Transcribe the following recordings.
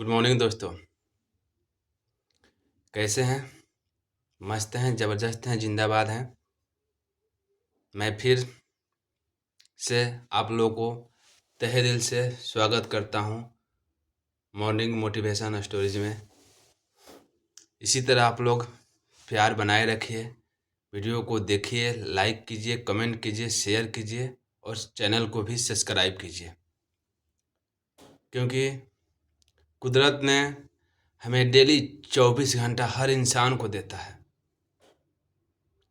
Good morning दोस्तों। कैसे हैं? मस्त हैं, ज़बरदस्त हैं, जिंदाबाद हैं। मैं फिर से आप लोगों को तहे दिल से स्वागत करता हूं मॉर्निंग मोटिवेशन स्टोरीज में। इसी तरह आप लोग प्यार बनाए रखिए, वीडियो को देखिए, लाइक कीजिए, कमेंट कीजिए, शेयर कीजिए और चैनल को भी सब्सक्राइब कीजिए, क्योंकि कुदरत ने हमें डेली 24 घंटा हर इंसान को देता है।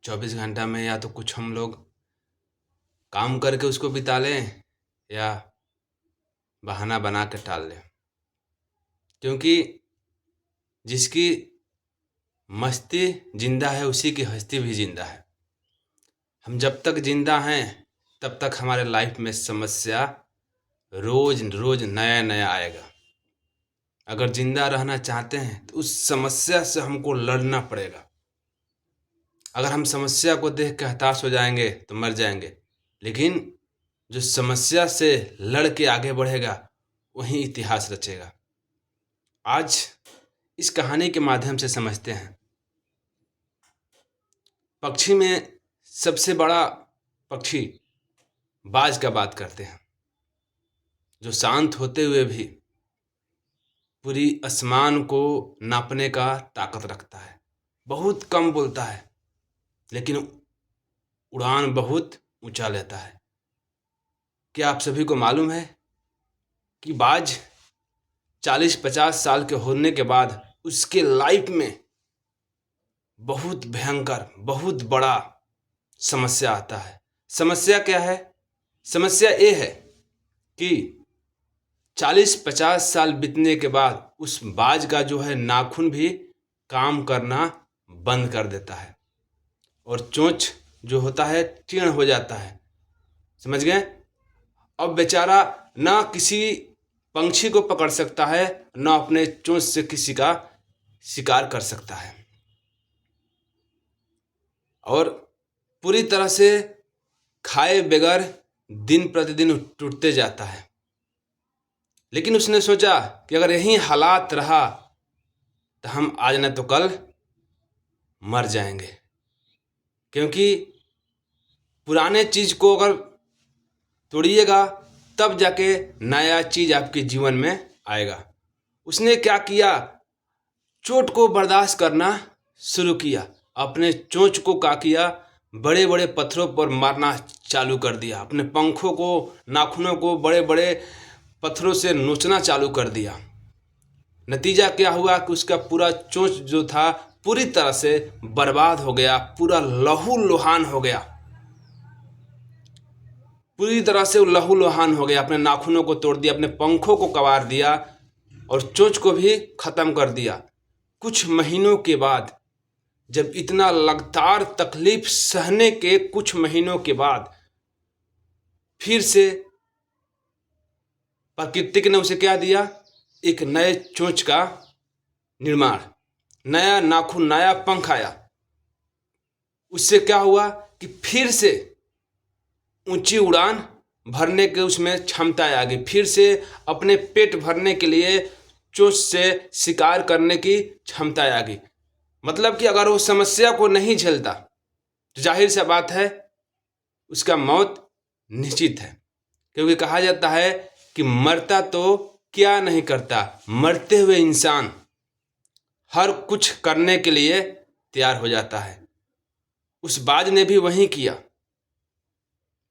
24 घंटा में या तो कुछ हम लोग काम करके उसको बिता लें या बहाना बना के टाल लें, क्योंकि जिसकी मस्ती जिंदा है उसी की हस्ती भी जिंदा है। हम जब तक जिंदा हैं तब तक हमारे लाइफ में समस्या रोज रोज नया नया आएगा। अगर जिंदा रहना चाहते हैं तो उस समस्या से हमको लड़ना पड़ेगा। अगर हम समस्या को देख के हताश हो जाएंगे तो मर जाएंगे, लेकिन जो समस्या से लड़ के आगे बढ़ेगा वही इतिहास रचेगा। आज इस कहानी के माध्यम से समझते हैं। पक्षी में सबसे बड़ा पक्षी बाज का बात करते हैं, जो शांत होते हुए भी पूरी आसमान को नापने का ताकत रखता है। बहुत कम बोलता है लेकिन उड़ान बहुत ऊंचा लेता है। क्या आप सभी को मालूम है कि बाज 40-50 साल के होने के बाद उसके लाइफ में बहुत भयंकर, बहुत बड़ा समस्या आता है। समस्या क्या है? समस्या ये है कि 40-50 साल बीतने के बाद उस बाज का जो है नाखून भी काम करना बंद कर देता है और चोंच जो होता है टीण हो जाता है। समझ गए? अब बेचारा ना किसी पंछी को पकड़ सकता है, ना अपने चोंच से किसी का शिकार कर सकता है और पूरी तरह से खाए बगैर दिन प्रतिदिन टूटते जाता है। लेकिन उसने सोचा कि अगर यही हालात रहा तो हम आज न तो कल मर जाएंगे, क्योंकि पुराने चीज को अगर तोड़िएगा तब जाके नया चीज आपके जीवन में आएगा। उसने क्या किया? चोट को बर्दाश्त करना शुरू किया। अपने चोंच को क्या किया? बड़े बड़े पत्थरों पर मारना चालू कर दिया। अपने पंखों को, नाखूनों को बड़े बड़े पत्थरों से नोचना चालू कर दिया। नतीजा क्या हुआ कि उसका पूरा चोंच जो था पूरी तरह से बर्बाद हो गया, पूरा लहू लुहान हो गया, पूरी तरह से लहू लुहान हो गया। अपने नाखूनों को तोड़ दिया, अपने पंखों को कबाड़ दिया और चोंच को भी खत्म कर दिया। कुछ महीनों के बाद, जब इतना लगातार तकलीफ सहने के कुछ महीनों के बाद, फिर से प्रकृति ने उसे क्या दिया? एक नए चोंच का निर्माण, नया नाखून, नया पंख आया। उससे क्या हुआ कि फिर से ऊंची उड़ान भरने के उसमें क्षमता आ गई। फिर से अपने पेट भरने के लिए चोंच से शिकार करने की क्षमता आ गई। मतलब कि अगर वो समस्या को नहीं झेलता तो जाहिर सा बात है उसका मौत निश्चित है, क्योंकि कहा जाता है कि मरता तो क्या नहीं करता, मरते हुए इंसान हर कुछ करने के लिए तैयार हो जाता है। उस बाज ने भी वही किया।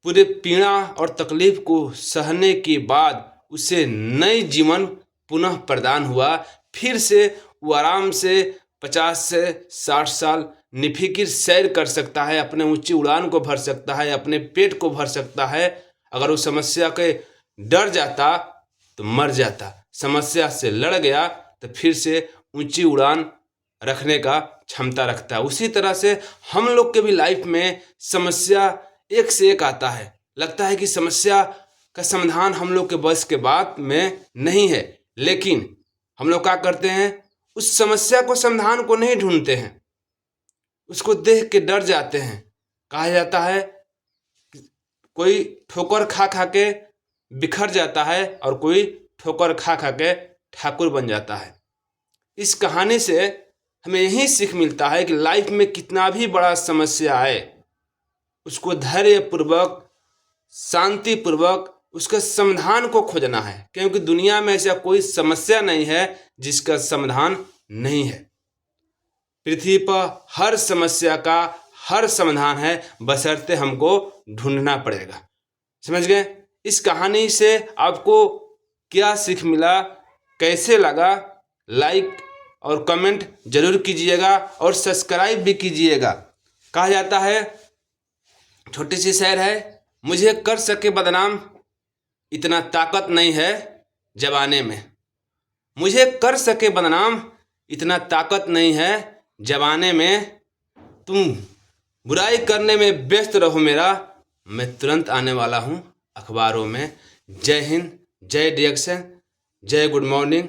पूरे पीड़ा और तकलीफ को सहने के बाद उसे नई जीवन पुनः प्रदान हुआ। फिर से वो आराम से 50 से 60 साल निफिकिर सैर कर सकता है, अपने ऊंची उड़ान को भर सकता है, अपने पेट को भर सकता है। अगर वो समस्या के डर जाता तो मर जाता, समस्या से लड़ गया तो फिर से ऊंची उड़ान रखने का क्षमता रखता है। उसी तरह से हम लोग के भी लाइफ में समस्या एक से एक आता है। लगता है कि समस्या का समाधान हम लोग के बस के बात में नहीं है, लेकिन हम लोग क्या करते हैं? उस समस्या को, समाधान को नहीं ढूंढते हैं, उसको देख के डर जाते हैं। कहा जाता है कोई ठोकर खा खा के बिखर जाता है और कोई ठोकर खा खा के ठाकुर बन जाता है। इस कहानी से हमें यही सीख मिलता है कि लाइफ में कितना भी बड़ा समस्या आए, उसको धैर्यपूर्वक, शांतिपूर्वक उसके समाधान को खोजना है, क्योंकि दुनिया में ऐसा कोई समस्या नहीं है जिसका समाधान नहीं है। पृथ्वी पर हर समस्या का हर समाधान है, बशर्ते हमको ढूंढना पड़ेगा। समझ गए? इस कहानी से आपको क्या सीख मिला, कैसे लगा, लाइक और कमेंट जरूर कीजिएगा और सब्सक्राइब भी कीजिएगा। कहा जाता है, छोटी सी शेर है, मुझे कर सके बदनाम इतना ताकत नहीं है जवाने में। मुझे कर सके बदनाम इतना ताकत नहीं है जवाने में। तुम बुराई करने में व्यस्त रहो मेरा, मैं तुरंत आने वाला हूँ अखबारों में। जय हिंद, जय डिएक्शन, जय गुड मॉर्निंग।